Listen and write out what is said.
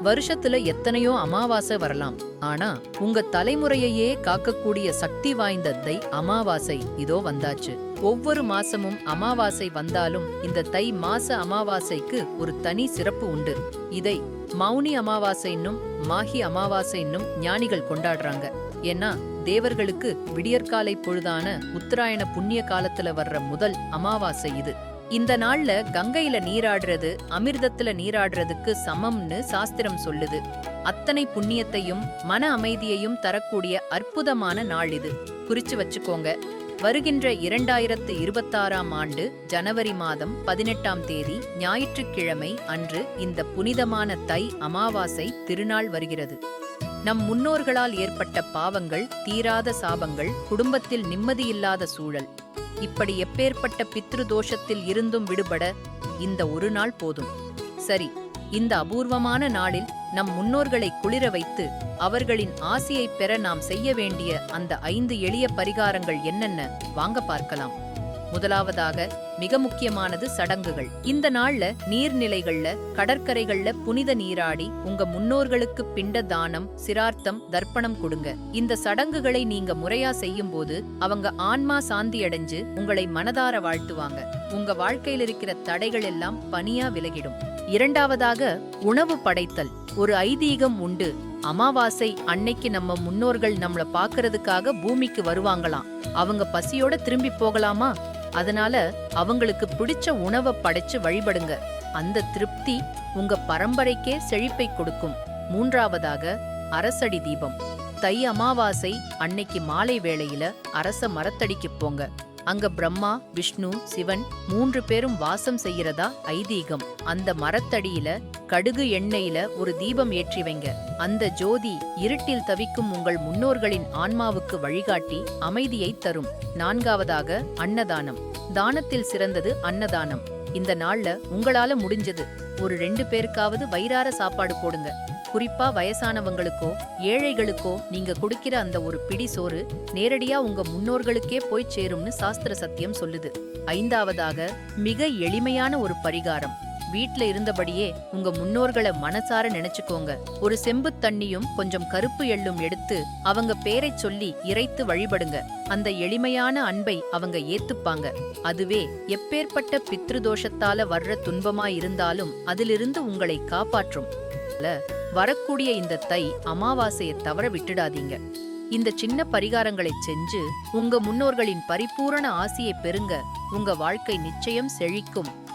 வருஷத்துல எத்தனையோ அமாவாசை வரலாம். ஆனா உங்க தலைமுறையையே காக்கக்கூடிய சக்தி வாய்ந்த தை அமாவாசை இதோ வந்தாச்சு. ஒவ்வொரு மாசமும் அமாவாசை வந்தாலும் இந்த தை மாச அமாவாசைக்கு ஒரு தனி சிறப்பு உண்டு. இதை மௌனி அமாவாசைன்னும் மாஹி அமாவாசைன்னும் ஞானிகள் கொண்டாடுறாங்க. ஏன்னா தேவர்களுக்கு விடியற்காலை பொழுதான உத்தராயண புண்ணிய காலத்துல வர்ற முதல் அமாவாசை இது. இந்த நாள்ல கங்கையில நீராடுறது அமிர்தத்துல நீராடுறதுக்கு சமம்னு சாஸ்திரம் சொல்லுது. அத்தனை புண்ணியத்தையும் மன அமைதியையும் தரக்கூடிய அற்புதமான நாள் இது. குறிச்சு வச்சுக்கோங்க. வருகின்ற 2026ஆம் ஆண்டு ஜனவரி மாதம் 18ஆம் தேதி ஞாயிற்றுக்கிழமை அன்று இந்த புனிதமான தை அமாவாசை திருநாள் வருகிறது. நம் முன்னோர்களால் ஏற்பட்ட பாவங்கள், தீராத சாபங்கள், குடும்பத்தில் நிம்மதியில்லாத சூழல், இப்படி எப்பேற்பட்ட பித்ரு தோஷத்தில் இருந்தும் விடுபட இந்த ஒரு நாள் போதும். சரி, இந்த அபூர்வமான நாளில் நம் முன்னோர்களை குளிர வைத்து அவர்களின் ஆசியை பெற நாம் செய்ய வேண்டிய அந்த 5 எளிய பரிகாரங்கள் என்னென்ன வாங்க பார்க்கலாம். முதலாவதாக மிக முக்கியமானது சடங்குகள். இந்த நாள்ல நீர்நிலைகள்ல கடற்கரைகள்ல புனித நீராடி உங்க முன்னோர்களுக்கு பிண்ட தானம், சிரார்த்தம், தர்ப்பணம் கொடுங்க. இந்த சடங்குகளை நீங்க முறையா செய்யும் போது அவங்க ஆன்மா சாந்தி அடைஞ்சு உங்களை மனதார வாழ்த்துவாங்க. உங்க வாழ்க்கையில் இருக்கிற தடைகள் எல்லாம் பனியா விலகிடும். இரண்டாவதாக உணவு படைத்தல். ஒரு ஐதீகம் உண்டு. அமாவாசை அன்னைக்கு நம்ம முன்னோர்கள் நம்மள பாக்குறதுக்காக பூமிக்கு வருவாங்களாம். அவங்க பசியோட திரும்பி போகலாமா? அதனால அவங்களுக்கு பிடிச்ச உணவை படைச்சு வழிபடுங்க. அந்த திருப்தி உங்க பரம்பரைக்கே செழிப்பை கொடுக்கும். மூன்றாவதாக அரசடி தீபம். தை அமாவாசை அன்னைக்கு மாலை வேளையில அரச மரத்தடிக்கு போங்க. அங்க பிரம்மா, விஷ்ணு, சிவன் 3 பேரும் வாசம் செய்யறதா ஐதீகம். அந்த மரத்தடியில கடுகு எண்ணெயில ஒரு தீபம் ஏற்றி வைங்க. அந்த ஜோதி இருட்டில் தவிக்கும் உங்கள் முன்னோர்களின் ஆன்மாவுக்கு வழிகாட்டி அமைதியை தரும். நான்காவதாக அன்னதானம். தானத்தில் சிறந்தது அன்னதானம். இந்த நாள்ல உங்களால முடிஞ்சது ஒரு 2 பேருக்காவது வயிறார சாப்பாடு போடுங்க. குறிப்பா வயசானவங்களுக்கோ ஏழைகளுக்கோ நீங்க கொடுக்கிற அந்த ஒரு பிடி சோறு நேரடியா உங்க முன்னோர்களுக்கே போய் சேரும்னு சாஸ்திர சத்தியம் சொல்லுது. ஐந்தாவதாக மிக எளிமையான ஒரு பரிகாரம். வீட்ல இருந்தபடியே உங்க முன்னோர்களை மனசார நினைச்சுக்கோங்க. ஒரு செம்பு தண்ணியும் கொஞ்சம் கருப்பு எள்ளும் எடுத்து அவங்க பேரைச் சொல்லி இறைத்து வழிபடுங்க. அந்த எளிமையான அன்பை அவங்க ஏத்துப்பாங்க. அதுவே எப்பேற்பட்ட பித்ருதோஷத்தால வர்ற துன்பமா இருந்தாலும் அதிலிருந்து உங்களை காப்பாற்றும். வரக்கூடிய இந்த தை அமாவாசையை தவற விட்டுடாதீங்க. இந்த சின்ன பரிகாரங்களை செஞ்சு உங்க முன்னோர்களின் பரிபூரண ஆசியை பெறுங்க. உங்க வாழ்க்கை நிச்சயம் செழிக்கும்.